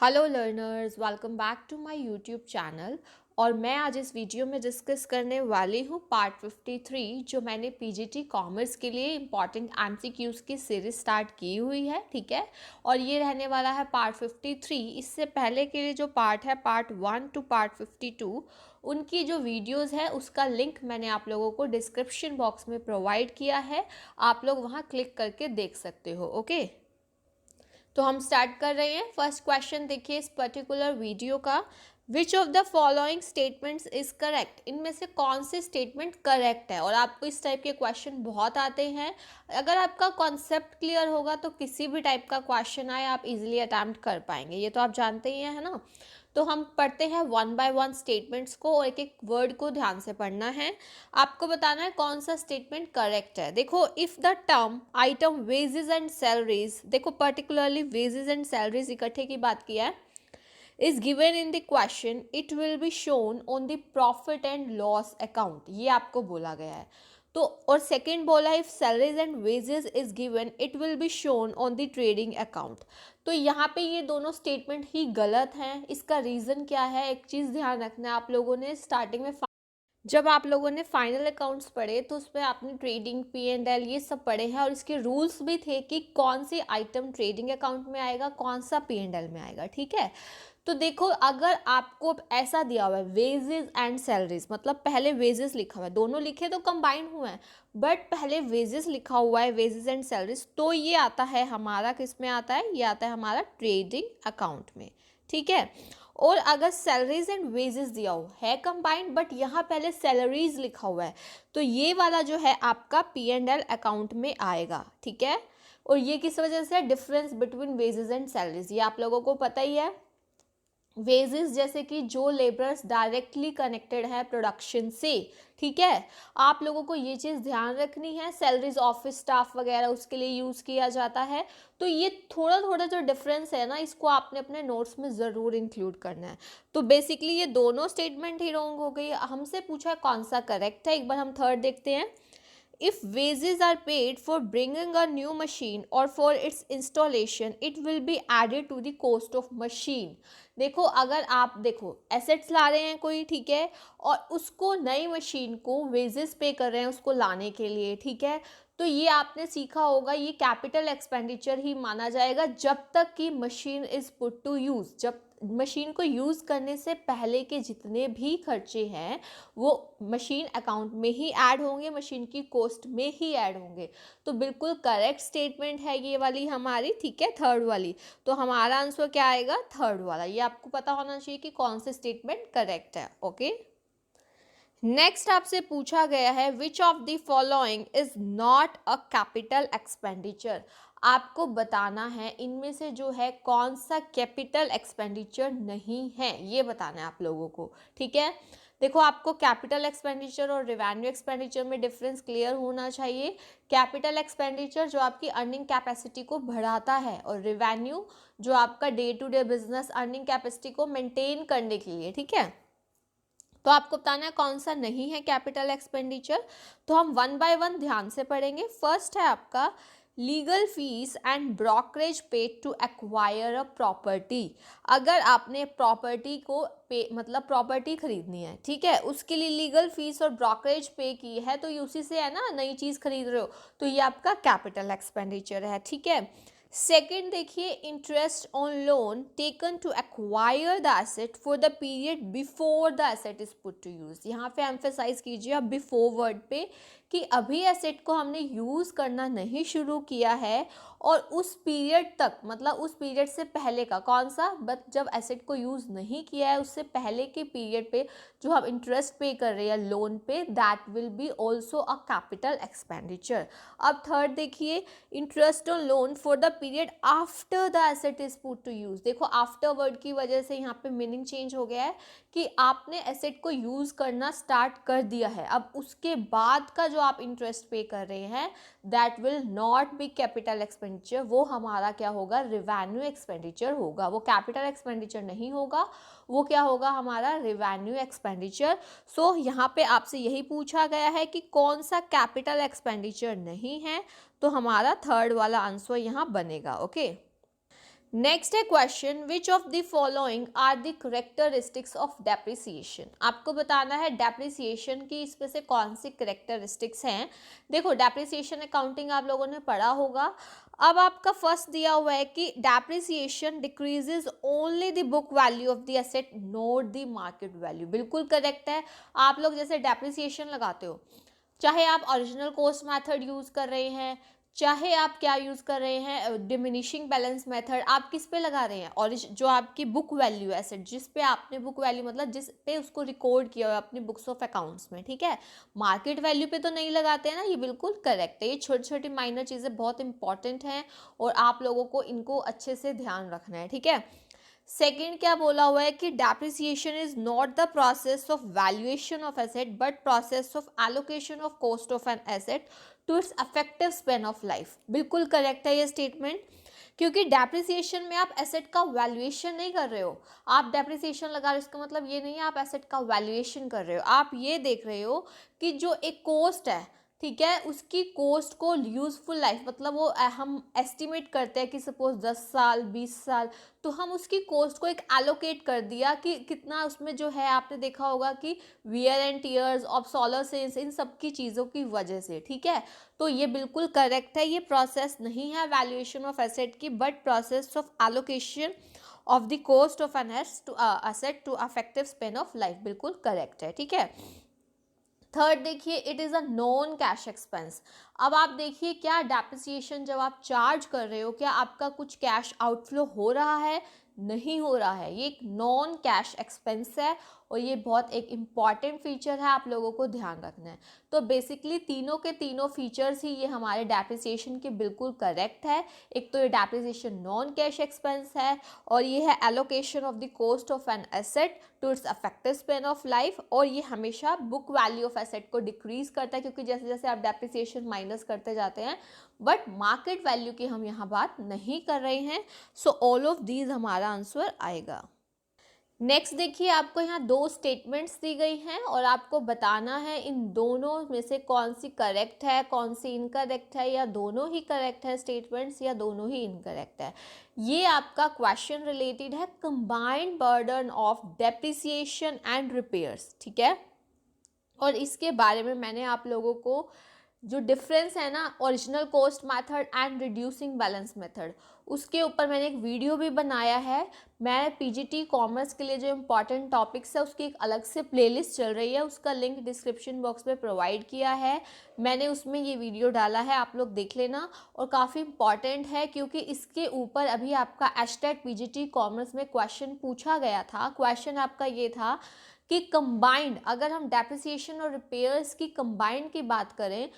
Hello learners, welcome back to my YouTube channel. और मैं आज इस वीडियो में डिस्कस करने वाली हूँ पार्ट 53 जो मैंने पीजीटी कॉमर्स के लिए इम्पॉर्टेंट एमसीक्यूज़ की सीरीज स्टार्ट की हुई है। ठीक है, और ये रहने वाला है पार्ट 53। इससे पहले के लिए जो पार्ट है पार्ट 1 टू पार्ट 52, उनकी जो वीडियोस है उसका लिंक मैंने आप लोगों को डिस्क्रिप्शन बॉक्स में प्रोवाइड किया है। आप लोग वहाँ क्लिक करके देख सकते हो। ओके, तो हम स्टार्ट कर रहे हैं। फर्स्ट क्वेश्चन देखिए इस पर्टिकुलर वीडियो का। विच of the following statements is correct? इनमें से कौन से स्टेटमेंट करेक्ट है? और आपको इस टाइप के क्वेश्चन बहुत आते हैं। अगर आपका कॉन्सेप्ट क्लियर होगा तो किसी भी टाइप का क्वेश्चन आए आप इजीली अटैम्प्ट कर पाएंगे, ये तो आप जानते ही हैं, है ना। तो हम पढ़ते हैं वन बाय वन स्टेटमेंट्स को और एक एक वर्ड को ध्यान से पढ़ना है। आपको बताना है कौन सा स्टेटमेंट करेक्ट है। देखो, if the term item wages and salaries, देखो पर्टिकुलरली वेजेस एंड सैलरीज इकट्ठे की बात किया है, is given in the question it will be shown on the profit and loss account, ये आपको बोला गया है। तो और सेकंड बोला if salaries and wages is given it will be shown on the trading account. तो यहाँ पे ये दोनों स्टेटमेंट ही गलत हैं। इसका रीज़न क्या है, एक चीज़ ध्यान रखना है। आप लोगों ने स्टार्टिंग में जब आप लोगों ने फाइनल अकाउंट्स पढ़े तो उसमें आपने ट्रेडिंग P&L ये सब पढ़े हैं और इसके रूल्स भी थे कि कौन सी आइटम ट्रेडिंग अकाउंट में आएगा, कौन सा P&L में आएगा। ठीक है, तो देखो अगर आपको ऐसा दिया हुआ है वेजेस एंड सैलरीज, मतलब पहले वेजेस लिखा हुआ है, दोनों लिखे तो कंबाइन हुए हैं, बट पहले वेजेस लिखा हुआ है वेजेस एंड सैलरीज, तो ये आता है हमारा, किस में आता है, ये आता है हमारा ट्रेडिंग अकाउंट में। ठीक है, और अगर सैलरीज एंड वेजेस दिया हो है कंबाइंड बट यहाँ पहले सैलरीज लिखा हुआ है, तो ये वाला जो है आपका P&L अकाउंट में आएगा। ठीक है, और ये किस वजह से, difference between wages and salaries, ये आप लोगों को पता ही है। वेजेस जैसे कि जो लेबरर्स डायरेक्टली कनेक्टेड है प्रोडक्शन से। ठीक है, आप लोगों को ये चीज़ ध्यान रखनी है। सैलरीज ऑफिस स्टाफ वगैरह उसके लिए यूज़ किया जाता है। तो ये थोड़ा थोड़ा जो डिफरेंस है ना, इसको आपने अपने नोट्स में ज़रूर इंक्लूड करना है। तो बेसिकली ये दोनों स्टेटमेंट ही रॉन्ग हो गई। हमसे पूछा है कौन सा करेक्ट है, एक बार हम थर्ड देखते हैं। If wages are paid for bringing a new machine or for its installation, it will be added to the cost of machine. देखो अगर आप देखो एसेट्स ला रहे हैं कोई, ठीक है, और उसको नई मशीन को वेजेस पे कर रहे हैं उसको लाने के लिए, ठीक है, तो ये आपने सीखा होगा, ये कैपिटल एक्सपेंडिचर ही माना जाएगा जब तक कि machine is put to use. जब मशीन को यूज़ करने से पहले के जितने भी खर्चे हैं वो मशीन अकाउंट में ही ऐड होंगे, मशीन की कॉस्ट में ही ऐड होंगे। तो बिल्कुल करेक्ट स्टेटमेंट है ये वाली हमारी। ठीक है, थर्ड वाली। तो हमारा आंसर क्या आएगा, थर्ड वाला। ये आपको पता होना चाहिए कि कौन से स्टेटमेंट करेक्ट है। ओके, नेक्स्ट आपसे पूछा गया है which of the following is not a capital expenditure. आपको बताना है इनमें से जो है कौन सा कैपिटल एक्सपेंडिचर नहीं है, ये बताना है आप लोगों को। ठीक है, देखो आपको कैपिटल एक्सपेंडिचर और रिवेन्यू एक्सपेंडिचर में डिफरेंस क्लियर होना चाहिए। कैपिटल एक्सपेंडिचर जो आपकी अर्निंग कैपेसिटी को बढ़ाता है और रिवेन्यू जो आपका day to day business earning capacity को मेंटेन करने के लिए। ठीक है, तो आपको बताना है कौन सा नहीं है कैपिटल एक्सपेंडिचर। तो हम वन बाय वन ध्यान से पढ़ेंगे। फर्स्ट है आपका legal fees and brokerage paid to acquire a property. अगर आपने प्रॉपर्टी को पे, मतलब प्रॉपर्टी खरीदनी है, ठीक है, उसके लिए लीगल फीस और ब्रोकरेज पे की है, तो ये उसी से है ना, नई चीज़ खरीद रहे हो, तो ये आपका कैपिटल एक्सपेंडिचर है। ठीक है, सेकेंड देखिए, interest on loan taken to acquire the asset for the period before the asset is put to use. यहाँ पे एम्फेसाइज कीजिए आप बिफोर वर्ड पे, कि अभी एसेट को हमने यूज़ करना नहीं शुरू किया है और उस पीरियड तक, मतलब उस पीरियड से पहले का, कौन सा, बट जब एसेट को यूज़ नहीं किया है उससे पहले के पीरियड पे जो हम इंटरेस्ट पे कर रहे हैं लोन पे, that will be also a capital expenditure. अब थर्ड देखिए, interest on loan for the period after the asset is put to use. देखो आफ्टर वर्ड की वजह से यहाँ पे मीनिंग चेंज हो गया है कि आपने एसेट को यूज़ करना स्टार्ट कर दिया है, अब उसके बाद का जो आप इंटरेस्ट पे कर रहे हैं that will not be capital expenditure, वो हमारा क्या होगा, रिवेन्यू एक्सपेंडिचर होगा। वो कैपिटल एक्सपेंडिचर नहीं होगा, वो क्या होगा, हमारा रिवेन्यू एक्सपेंडिचर। सो यहाँ पे आपसे यही पूछा गया है कि कौन सा कैपिटल एक्सपेंडिचर नहीं है, तो हमारा थर्ड वाला आंसर यहाँ बनेगा। ओके, नेक्स्ट है question, which of the following are the characteristics of depreciation. आपको बताना है डेप्रिसिएशन की इसमें से कौन सी करेक्टरिस्टिक्स हैं। देखो डेप्रिसिएशन अकाउंटिंग आप लोगों ने पढ़ा होगा। अब आपका फर्स्ट दिया हुआ है कि depreciation decreases only the book value of the asset not the market value. बिल्कुल करेक्ट है। आप लोग जैसे डेप्रिसिएशन लगाते हो, चाहे आप ओरिजिनल कॉस्ट मेथड यूज़ कर रहे हैं, चाहे आप क्या यूज़ कर रहे हैं डिमिनिशिंग बैलेंस मेथड, आप किस पे लगा रहे हैं, और जो आपकी बुक वैल्यू है एसेट, जिस पे आपने बुक वैल्यू मतलब जिस पे उसको रिकॉर्ड किया हुआ है अपनी बुक्स ऑफ अकाउंट्स में, ठीक है, मार्केट वैल्यू पे तो नहीं लगाते हैं ना। ये बिल्कुल करेक्ट है। ये छोटी छोटी माइनर चीज़ें बहुत इंपॉर्टेंट हैं और आप लोगों को इनको अच्छे से ध्यान रखना है, ठीक है। सेकेंड क्या बोला हुआ है कि depreciation is not the process of valuation of asset but process of allocation of cost of an asset to its effective span of life. बिल्कुल करेक्ट है ये स्टेटमेंट, क्योंकि डेप्रिसिएशन में आप एसेट का वैल्यूएशन नहीं कर रहे हो। आप डेप्रिसिएशन लगा रहे हो इसका मतलब ये नहीं है आप एसेट का वैल्यूएशन कर रहे हो। आप ये देख रहे हो कि जो एक कॉस्ट है, ठीक है, उसकी कॉस्ट को यूजफुल लाइफ मतलब वो हम एस्टिमेट करते हैं कि सपोज 10 साल 20 साल, तो हम उसकी कॉस्ट को एक एलोकेट कर दिया कि कितना उसमें जो है, आपने देखा होगा कि वियर एंड टीयर्स ऑब्सोलेसेंस इन सब की चीज़ों की वजह से, ठीक है। तो ये बिल्कुल करेक्ट है। ये प्रोसेस नहीं है वैल्यूएशन ऑफ एसेट की but process of allocation of the cost of an asset to effective span of life. बिल्कुल करेक्ट है, ठीक है। थर्ड देखिए, it is a non cash expense. अब आप देखिए क्या डेप्रिसिएशन जब आप चार्ज कर रहे हो, क्या आपका कुछ कैश आउटफ्लो हो रहा है? नहीं हो रहा है। ये एक नॉन कैश एक्सपेंस है और ये बहुत एक इम्पॉर्टेंट फीचर है, आप लोगों को ध्यान रखना है। तो बेसिकली तीनों के तीनों फीचर्स ही ये हमारे डेप्रिसिएशन के बिल्कुल करेक्ट है। एक तो ये डेप्रिसिएशन नॉन कैश एक्सपेंस है, और ये है allocation of the cost of an asset to its effective span of life, और ये हमेशा बुक वैल्यू ऑफ एसेट को डिक्रीज करता है, क्योंकि जैसे जैसे आप डेप्रिसिएशन माइनस करते जाते हैं, बट मार्केट वैल्यू की हम यहाँ बात नहीं कर रहे हैं। सो ऑल ऑफ दीज हमारा आंसर आएगा। नेक्स्ट देखिए, आपको यहाँ दो स्टेटमेंट्स दी गई हैं और आपको बताना है इन दोनों में से कौन सी करेक्ट है कौन सी इनकरेक्ट है, या दोनों ही करेक्ट है स्टेटमेंट्स या दोनों ही इनकरेक्ट है। ये आपका क्वेश्चन रिलेटेड है combined burden of depreciation and repairs, ठीक है। और इसके बारे में मैंने आप लोगों को जो डिफरेंस है ना original cost method and reducing balance method, उसके ऊपर मैंने एक वीडियो भी बनाया है। मैं पीजीटी कॉमर्स के लिए जो इम्पॉर्टेंट टॉपिक्स है उसकी एक अलग से प्लेलिस्ट चल रही है, उसका लिंक डिस्क्रिप्शन बॉक्स में प्रोवाइड किया है मैंने, उसमें ये वीडियो डाला है, आप लोग देख लेना। और काफ़ी इम्पॉर्टेंट है क्योंकि इसके ऊपर अभी आपका एचटेट पीजीटी कॉमर्स में क्वेश्चन पूछा गया था। क्वेश्चन आपका ये था कि कंबाइंड, अगर हम डेप्रिसिएशन और रिपेयर्स की कंबाइंड की बात करें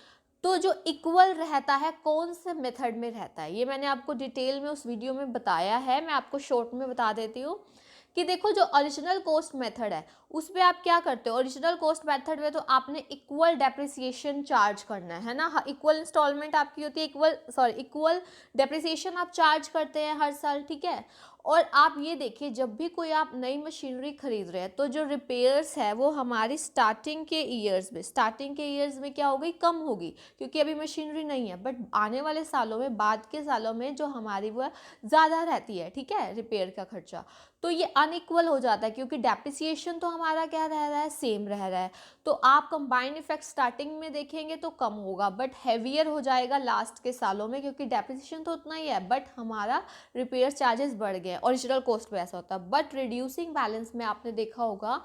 तो जो इक्वल रहता है कौन से मेथड में रहता है, ये मैंने आपको डिटेल में उस वीडियो में बताया है। मैं आपको शॉर्ट में बता देती हूँ कि देखो जो ओरिजिनल कॉस्ट मेथड है उस पर आप क्या करते हो, ओरिजिनल कॉस्ट मेथड में तो आपने इक्वल डेप्रिसिएशन चार्ज करना है ना, इक्वल इंस्टॉलमेंट आपकी होती है, इक्वल डेप्रिसिएशन आप चार्ज करते हैं हर साल, ठीक है। और आप ये देखिए जब भी कोई आप नई मशीनरी खरीद रहे हैं तो जो रिपेयर्स है वो हमारी स्टार्टिंग के ईयर्स में क्या होगी, कम होगी, क्योंकि अभी मशीनरी नहीं है। बट आने वाले सालों में, बाद के सालों में जो हमारी वो ज़्यादा रहती है, ठीक है, रिपेयर का खर्चा, तो ये अनइक्वल हो जाता है क्योंकि डेप्रिसिएशन तो हमारा क्या रह रहा है, सेम रह रहा है। तो आप कंबाइंड इफेक्ट स्टार्टिंग में देखेंगे तो कम होगा बट हैवियर हो जाएगा लास्ट के सालों में, क्योंकि डेप्रिसिएशन तो उतना ही है बट हमारा रिपेयर चार्जेस बढ़ गए हैं। ओरिजिनल कॉस्ट पे ऐसा होता है। बट रिड्यूसिंग बैलेंस में आपने देखा होगा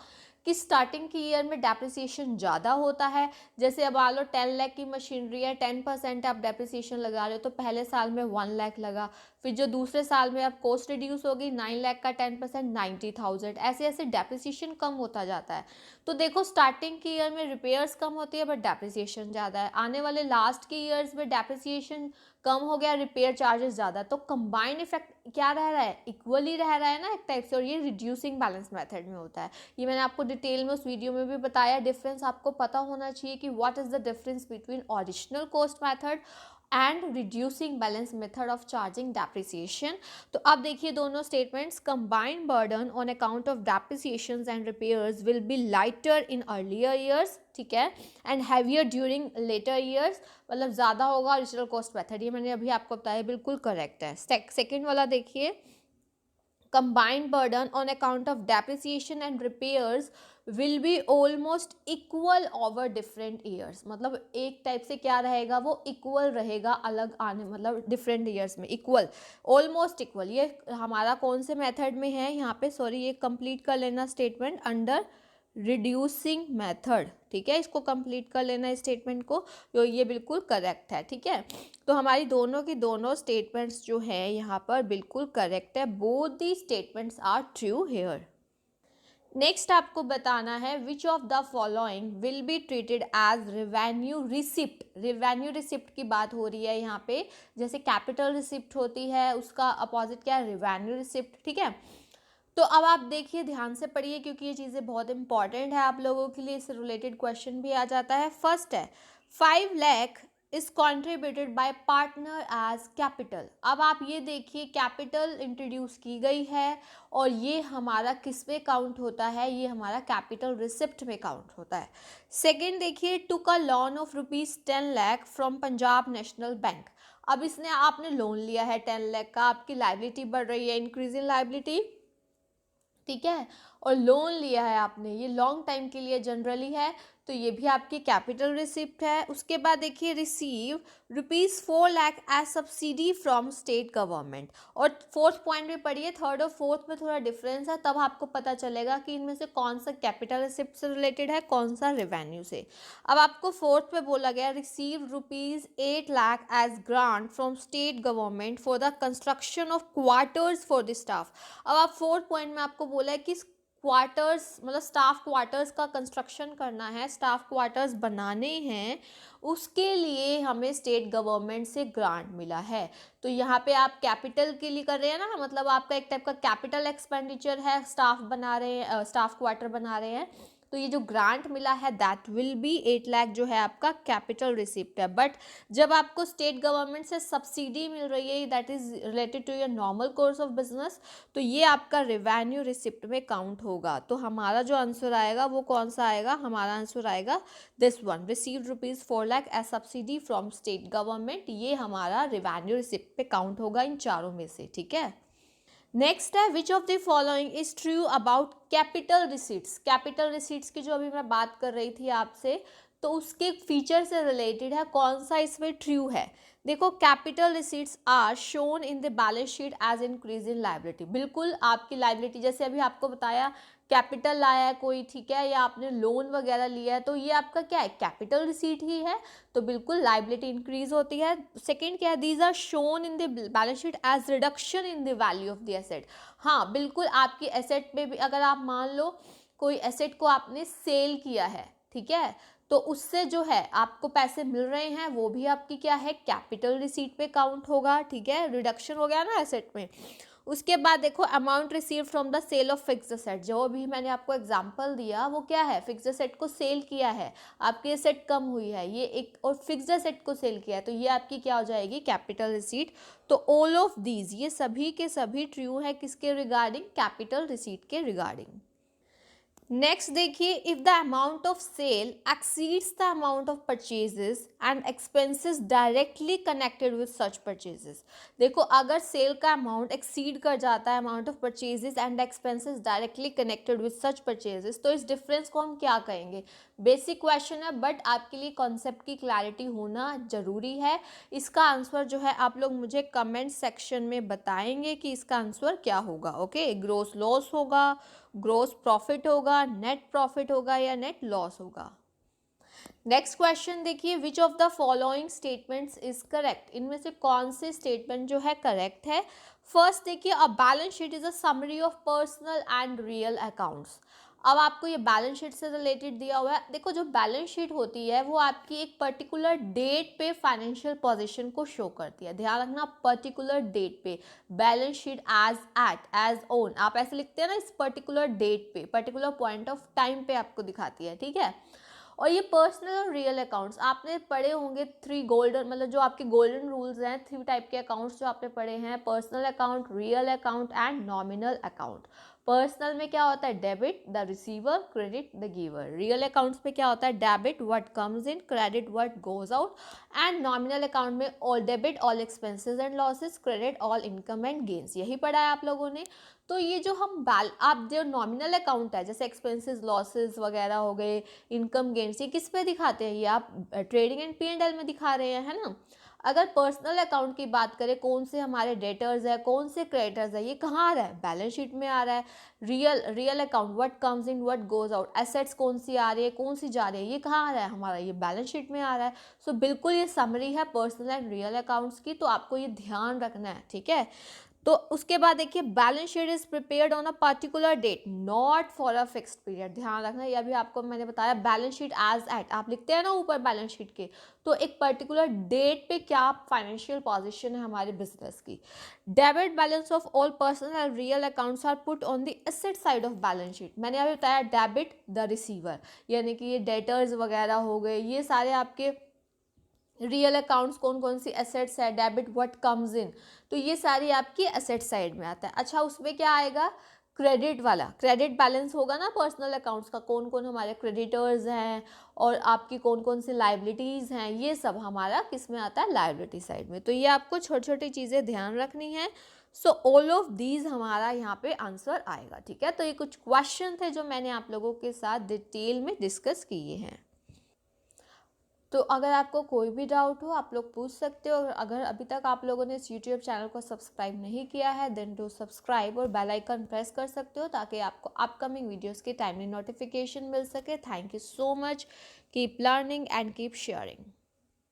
कि स्टार्टिंग की ईयर में डेप्रिसिएशन ज़्यादा होता है। जैसे अब मान लो 10 लाख की मशीनरी है, 10% आप डेप्रिसिएशन लगा रहे हो तो पहले साल में 1 लाख लगा, फिर जो दूसरे साल में अब कॉस्ट रिड्यूस होगी 9 लाख का 10% 90,000, ऐसे ऐसे डेप्रिसिएशन कम होता जाता है। तो देखो स्टार्टिंग की ईयर में रिपेयर्स कम होती है बट डेप्रिसिएशन ज़्यादा है, आने वाले लास्ट के ईयर्स में डेप्रिसिएशन कम हो गया, रिपेयर चार्जेस ज़्यादा, तो कंबाइंड इफेक्ट क्या रह रहा है, इक्वली रह रहा है ना एक टाइप से, और ये रिड्यूसिंग बैलेंस मेथड में होता है। ये मैंने आपको डिटेल में उस वीडियो में भी बताया। डिफरेंस आपको पता होना चाहिए कि what is the difference between original cost method and reducing balance method of charging depreciation. तो अब देखिए दोनों statements, combined burden on account of depreciations and repairs will be lighter in earlier years, ठीक है, and heavier during later years, मतलब ज़्यादा होगा original cost method, ये मैंने अभी आपको बताया, बिल्कुल करेक्ट है। सेकेंड वाला देखिए, combined burden on account of depreciation and repairs will be almost equal over different years। मतलब एक टाइप से क्या रहेगा, वो इक्वल रहेगा, अलग आने मतलब डिफरेंट ईयर्स में इक्वल, ऑलमोस्ट इक्वल। ये हमारा कौन से मेथड में है यहाँ पे, सॉरी ये कंप्लीट कर लेना स्टेटमेंट अंडर रिड्यूसिंग मेथड, ठीक है, इसको कंप्लीट कर लेना स्टेटमेंट को, तो ये बिल्कुल करेक्ट है, ठीक है। तो हमारी दोनों की दोनों स्टेटमेंट्स जो है यहाँ पर बिल्कुल करेक्ट है, both the statements are true here. Next आपको बताना है which of the following will be treated as revenue receipt. Revenue receipt की बात हो रही है यहाँ पे, जैसे कैपिटल रिसिप्ट होती है उसका अपोजिट क्या है, रेवेन्यू रिसिप्ट, ठीक है। तो अब आप देखिए, ध्यान से पढ़िए क्योंकि ये चीज़ें बहुत इंपॉर्टेंट है आप लोगों के लिए, इससे रिलेटेड क्वेश्चन भी आ जाता है। फर्स्ट है 5 lakh is contributed by partner as capital. अब आप ये देखिए, कैपिटल इंट्रोड्यूस की गई है और ये हमारा किस में काउंट होता है, ये हमारा कैपिटल रिसिप्ट में काउंट होता है। सेकेंड देखिए, took a loan of ₹10 lakh from Punjab National Bank. अब इसने आपने लोन लिया है 10 लाख का, आपकी लाइबिलिटी बढ़ रही है, इंक्रीज इन लाइबिलिटी, ठीक है, और लोन लिया है आपने, ये लॉन्ग टाइम के लिए जनरली है, तो ये भी आपकी कैपिटल रिसिप्ट है। उसके बाद देखिए, receive ₹4 lakh as subsidy from state government. और फोर्थ पॉइंट भी पढ़िए, थर्ड और फोर्थ में थोड़ा डिफरेंस है, तब आपको पता चलेगा कि इनमें से कौन सा कैपिटल रिसिप्ट से रिलेटेड है, कौन सा रेवेन्यू से। अब आपको फोर्थ में बोला गया, receive ₹8 lakh as grant from state government for the construction of quarters for the staff. अब आप फोर्थ पॉइंट में आपको बोला है कि क्वार्टर्स मतलब स्टाफ क्वार्टर्स का कंस्ट्रक्शन करना है, स्टाफ क्वार्टर्स बनाने हैं, उसके लिए हमें स्टेट गवर्नमेंट से ग्रांट मिला है। तो यहाँ पे आप कैपिटल के लिए कर रहे हैं ना, मतलब आपका एक टाइप का कैपिटल एक्सपेंडिचर है, स्टाफ बना रहे हैं, स्टाफ क्वार्टर बना रहे हैं, तो ये जो ग्रांट मिला है दैट विल बी 8 लाख जो है आपका कैपिटल रिसिप्ट है। बट जब आपको स्टेट गवर्नमेंट से सब्सिडी मिल रही है that is related to your normal course of business, तो ये आपका रेवेन्यू रिसिप्ट में काउंट होगा। तो हमारा जो आंसर आएगा वो कौन सा आएगा, हमारा आंसर आएगा this one, received ₹4 lakh as subsidy from state government, ये हमारा रेवेन्यू रिसिप्ट पे काउंट होगा इन चारों में से, ठीक है। नेक्स्ट है which of the following is true about capital receipts. Capital receipts की जो अभी मैं बात कर रही थी आपसे, तो उसके फीचर से रिलेटेड है, कौन सा इसमें ट्रू है। देखो, capital receipts are shown in the balance sheet as increase in liability. बिल्कुल आपकी लाइबिलिटी, जैसे अभी आपको बताया कैपिटल लाया है कोई, ठीक है, या आपने लोन वगैरह लिया है, तो ये आपका क्या है, कैपिटल रिसीट ही है, तो बिल्कुल लाइबिलिटी इंक्रीज होती है। सेकंड क्या है, these are shown in the balance sheet as reduction in the value of the asset. हाँ बिल्कुल, आपकी एसेट पे भी अगर आप मान लो कोई एसेट को आपने सेल किया है, ठीक है, तो उससे जो है आपको पैसे मिल रहे हैं, वो भी आपकी क्या है, कैपिटल रिसीट पे काउंट होगा, ठीक है, रिडक्शन हो गया ना एसेट में। उसके बाद देखो, amount receive from the sale of fixed asset, जो भी मैंने आपको एग्जांपल दिया वो क्या है, फिक्स्ड एसेट को सेल किया है, आपकी एसेट कम हुई है, ये एक और फिक्स्ड एसेट को सेल किया है, तो ये आपकी क्या हो जाएगी, कैपिटल रिसीट। तो ऑल ऑफ दीज, ये सभी के सभी ट्रू है किसके रिगार्डिंग, कैपिटल रिसीट के रिगार्डिंग। नेक्स्ट देखिए, if the amount of sale exceeds the amount of purchases and expenses directly connected with such purchases. देखो, अगर सेल का अमाउंट एक्सीड कर जाता है amount of purchases and expenses directly connected with such purchases, तो इस difference को हम क्या कहेंगे। बेसिक क्वेश्चन है, बट आपके लिए कॉन्सेप्ट की क्लैरिटी होना जरूरी है। इसका आंसर जो है आप लोग मुझे कमेंट सेक्शन में बताएंगे कि इसका आंसर क्या होगा। ओके, ग्रोस लॉस होगा, ग्रोस प्रॉफिट होगा, नेट प्रॉफिट होगा, या नेट लॉस होगा। नेक्स्ट क्वेश्चन देखिए, विच of the following statements is correct. इनमें से कौन से स्टेटमेंट जो है करेक्ट है। फर्स्ट देखिए, a balance sheet is a summary of personal and real accounts. अब आपको ये बैलेंस शीट से रिलेटेड दिया हुआ है। देखो, जो बैलेंस शीट होती है वो आपकी एक पर्टिकुलर डेट पे फाइनेंशियल पोजीशन को शो करती है। ध्यान रखना, पर्टिकुलर डेट पे, balance sheet as at, as on, आप ऐसे लिखते हैं ना, इस पर्टिकुलर डेट पे, पर्टिकुलर पॉइंट ऑफ टाइम पे आपको दिखाती है, ठीक है। और ये पर्सनल और रियल अकाउंट्स आपने पढ़े होंगे, 3 गोल्डन, मतलब जो आपके गोल्डन रूल्स हैं, 3 टाइप के अकाउंट्स जो आपने पढ़े हैं, personal account, real account and nominal account. Personal में क्या होता है, debit the receiver, credit the giver. Real accounts में क्या होता है, debit what comes in, credit what goes out. And nominal account में all debit all expenses and losses, credit all income and gains. यही पढ़ा है आप लोगों ने। तो ये जो हम आप जो नॉमिनल अकाउंट है, जैसे एक्सपेंसेस लॉसेस वगैरह हो गए, इनकम गेन्स, ये किस पे दिखाते हैं, ये आप ट्रेडिंग एंड P&L में दिखा रहे हैं, है ना। अगर पर्सनल अकाउंट की बात करें, कौन से हमारे डेटर्स है, कौन से क्रेडिटर्स है, ये कहाँ आ रहा है, बैलेंस शीट में आ रहा है। Real account what comes in what goes out, assets कौन सी आ रही है, कौन सी जा रही है, ये कहाँ आ रहा है हमारा, ये बैलेंस शीट में आ रहा है। सो बिल्कुल ये समरी है पर्सनल एंड रियल अकाउंट्स की, तो आपको ये ध्यान रखना है, ठीक है। तो उसके बाद देखिए, balance sheet is prepared on a particular date not for a fixed period. ध्यान रखना, ये अभी आपको मैंने बताया, बैलेंस शीट एज एट आप लिखते हैं ना ऊपर बैलेंस शीट के, तो एक पर्टिकुलर डेट पे क्या फाइनेंशियल पोजीशन है हमारे बिजनेस की। Debit balance of all personal and real accounts are put on the asset side of balance sheet. मैंने अभी बताया डेबिट द रिसीवर, यानी कि ये डेटर्स वगैरह हो गए, ये सारे आपके रियल अकाउंट्स, कौन कौन सी एसेट्स है, डेबिट व्हाट कम्स इन, तो ये सारी आपकी एसेट साइड में आता है। अच्छा, उसमें क्या आएगा, क्रेडिट वाला, क्रेडिट बैलेंस होगा ना पर्सनल अकाउंट्स का, कौन कौन हमारे क्रेडिटर्स हैं और आपकी कौन कौन सी लाइबिलिटीज़ हैं, ये सब हमारा किस में आता है, लाइबिलिटी साइड में। तो ये आपको छोटी छोटी चीज़ें ध्यान रखनी है। सो ऑल ऑफ दीज हमारा यहाँ पे आंसर आएगा, ठीक है। तो ये कुछ क्वेश्चन थे जो मैंने आप लोगों के साथ डिटेल में डिस्कस किए हैं। तो अगर आपको कोई भी डाउट हो आप लोग पूछ सकते हो, और अगर अभी तक आप लोगों ने इस यूट्यूब चैनल को सब्सक्राइब नहीं किया है देन टू सब्सक्राइब और बेल आइकन प्रेस कर सकते हो, ताकि आपको अपकमिंग वीडियोस की टाइमली नोटिफिकेशन मिल सके। Thank you so much, keep learning and keep sharing.